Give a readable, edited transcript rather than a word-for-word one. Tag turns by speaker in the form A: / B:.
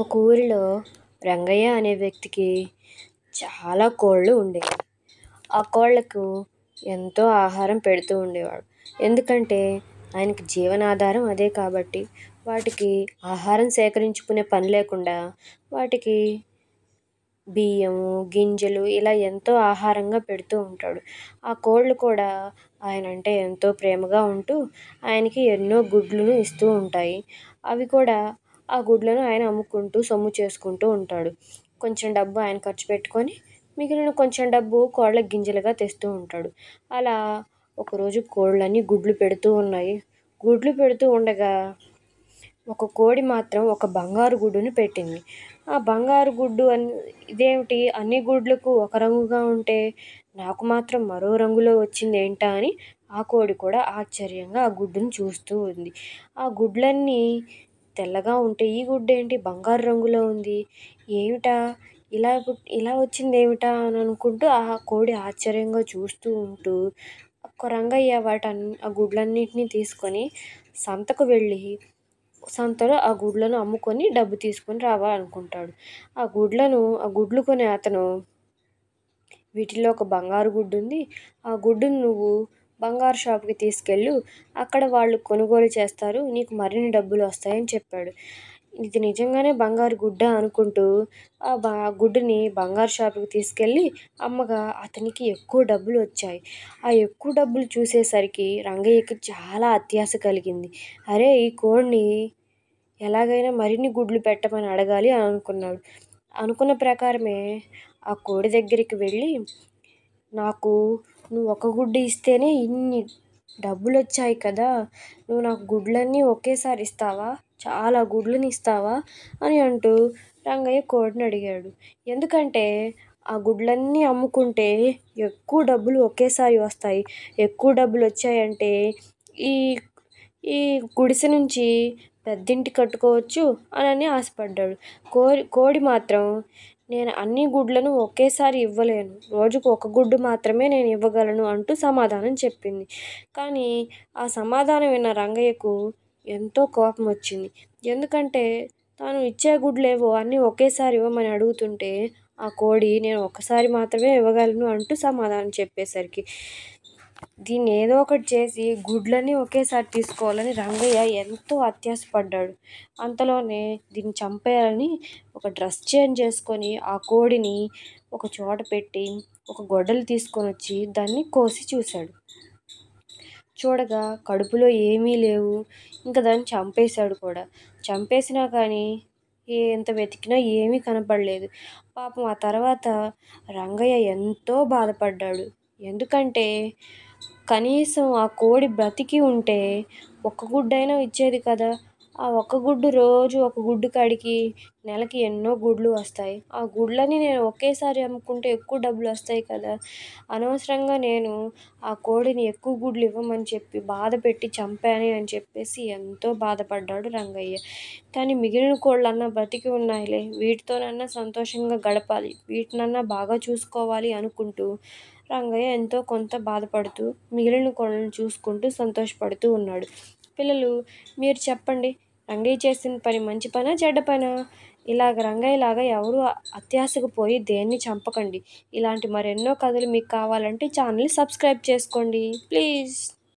A: ఒక ఊరిలో రంగయ్య అనే వ్యక్తికి చాలా కోళ్ళు ఉండేవి. ఆ కోళ్ళకు ఎంతో ఆహారం పెడుతూ ఉండేవాడు. ఎందుకంటే ఆయనకి జీవనాధారం అదే కాబట్టి వాటికి ఆహారం సేకరించుకునే పని లేకుండా వాటికి బియ్యము, గింజలు ఇలా ఎంతో ఆహారంగా పెడుతూ ఉంటాడు. ఆ కోళ్ళు కూడా ఆయన అంటే ఎంతో ప్రేమగా ఉంటూ ఆయనకి ఎన్నో గుడ్లను ఇస్తూ ఉంటాయి. అవి కూడా ఆ గుడ్లను ఆయన అమ్ముకుంటూ సొమ్ము చేసుకుంటూ ఉంటాడు. కొంచెం డబ్బు ఆయన ఖర్చు పెట్టుకొని మిగిలిన కొంచెం డబ్బు కోళ్ళ గింజలుగా తెస్తూ ఉంటాడు. అలా ఒకరోజు కోళ్ళన్నీ గుడ్లు పెడుతూ ఉన్నాయి. గుడ్లు పెడుతూ ఉండగా ఒక కోడి మాత్రం ఒక బంగారు గుడ్డుని పెట్టింది. ఆ బంగారు గుడ్డు ఇదేమిటి అన్ని గుడ్లకు ఒక రంగుగా ఉంటే నాకు మాత్రం మరో రంగులో వచ్చింది ఏంటా అని ఆ కోడి కూడా ఆశ్చర్యంగా ఆ గుడ్డును చూస్తూ ఉంది. ఆ గుడ్లన్నీ తెల్లగా ఉంటే ఈ గుడ్డు ఏంటి బంగారు రంగులో ఉంది, ఏమిటా ఇలా వచ్చింది ఏమిటా అని అనుకుంటూ ఆ కోడి ఆశ్చర్యంగా చూస్తూ ఉంటూ ఒక్క రంగయ్య ఆ గుడ్లన్నింటినీ తీసుకొని సంతకు వెళ్ళి సంతలో ఆ గుడ్లను అమ్ముకొని డబ్బు తీసుకొని రావాలనుకుంటాడు. ఆ గుడ్లు కొనే అతను వీటిలో ఒక బంగారు గుడ్డు ఉంది, ఆ గుడ్డును నువ్వు బంగారు షాపుకి తీసుకెళ్ళు, అక్కడ వాళ్ళు కొనుగోలు చేస్తారు, నీకు మరిన్ని డబ్బులు వస్తాయని చెప్పాడు. ఇది నిజంగానే బంగారు గుడ్డ అనుకుంటూ ఆ గుడ్డుని బంగారు షాపుకి తీసుకెళ్ళి అమ్మగా అతనికి ఎక్కువ డబ్బులు వచ్చాయి. ఆ ఎక్కువ డబ్బులు చూసేసరికి రంగయ్యకి చాలా అత్యాశ కలిగింది. అరే, ఈ కోడిని ఎలాగైనా మరిన్ని గుడ్లు పెట్టమని అడగాలి అని అనుకున్నాడు. అనుకున్న ప్రకారమే ఆ కోడి దగ్గరికి వెళ్ళి, నాకు నువ్వు ఒక గుడ్డు ఇస్తేనే ఇన్ని డబ్బులు వచ్చాయి కదా, నువ్వు నాకు గుడ్లన్నీ ఒకేసారి ఇస్తావా, చాలా గుడ్లను ఇస్తావా అని అంటూ రంగయ్య కోడిని అడిగాడు. ఎందుకంటే ఆ గుడ్లన్నీ అమ్ముకుంటే ఎక్కువ డబ్బులు ఒకేసారి వస్తాయి. ఎక్కువ డబ్బులు వచ్చాయంటే ఈ ఈ గుడిసె నుంచి పెద్దింటి కట్టుకోవచ్చు అని ఆశపడ్డాడు. కోడి మాత్రం నేను అన్ని గుడ్లను ఒకేసారి ఇవ్వలేను, రోజుకు ఒక గుడ్డు మాత్రమే నేను ఇవ్వగలను అంటూ సమాధానం చెప్పింది. కానీ ఆ సమాధానం విన్న రంగయ్యకు ఎంతో కోపం వచ్చింది. ఎందుకంటే తాను ఇచ్చే గుడ్లేవో అన్నీ ఒకేసారి ఇవ్వమని అడుగుతుంటే ఆ కోడి నేను ఒక్కసారి మాత్రమే ఇవ్వగలను అంటూ సమాధానం చెప్పేసరికి దీన్ని ఏదో ఒకటి చేసి గుడ్లన్నీ ఒకేసారి తీసుకోవాలని రంగయ్య ఎంతో అత్యాశపడ్డాడు. అంతలోనే దీన్ని చంపేయాలని ఒక డ్రెస్ చేంజ్ చేసుకొని ఆ కోడిని ఒక చోట పెట్టి ఒక గొడ్డలి తీసుకొని వచ్చి దాన్ని కోసి చూశాడు. చూడగా కడుపులో ఏమీ లేవు. ఇంకా దాన్ని చంపేశాడు కూడా. చంపేసినా కానీ ఎంత వెతికినా ఏమీ కనపడలేదు. పాపం ఆ తర్వాత రంగయ్య ఎంతో బాధపడ్డాడు. ఎందుకంటే కనీసం ఆ కోడి బ్రతికి ఉంటే ఒక్క గుడ్డైనా ఇచ్చేది కదా. ఆ ఒక్క గుడ్డు రోజు ఒక గుడ్డు కాడికి నెలకి ఎన్నో గుడ్లు వస్తాయి. ఆ గుడ్లని నేను ఒకేసారి అమ్ముకుంటే ఎక్కువ డబ్బులు వస్తాయి కదా. అనవసరంగా నేను ఆ కోడిని ఎక్కువ గుడ్లు ఇవ్వమని చెప్పి బాధ పెట్టి చంపాను అని చెప్పేసి ఎంతో బాధపడ్డాడు రంగయ్య. కానీ మిగిలిన కోళ్ళన్నా బ్రతికి ఉన్నాయిలే, వీటితోనన్నా సంతోషంగా గడపాలి, వీటినన్నా బాగా చూసుకోవాలి అనుకుంటూ రంగయ్య ఎంతో కొంత బాధపడుతూ మిగిలిన కోళ్ళను చూసుకుంటూ సంతోషపడుతూ ఉన్నాడు. పిల్లలు, మీరు చెప్పండి, రంగయ్య చేసిన పని మంచి పనా చెడ్డ పనా? రంగయ్యలాగా ఎవరు అత్యాశకు పోయి దేన్ని చంపకండి. ఇలాంటి మరెన్నో కథలు మీకు కావాలంటే ఛానల్ని సబ్స్క్రైబ్ చేసుకోండి ప్లీజ్.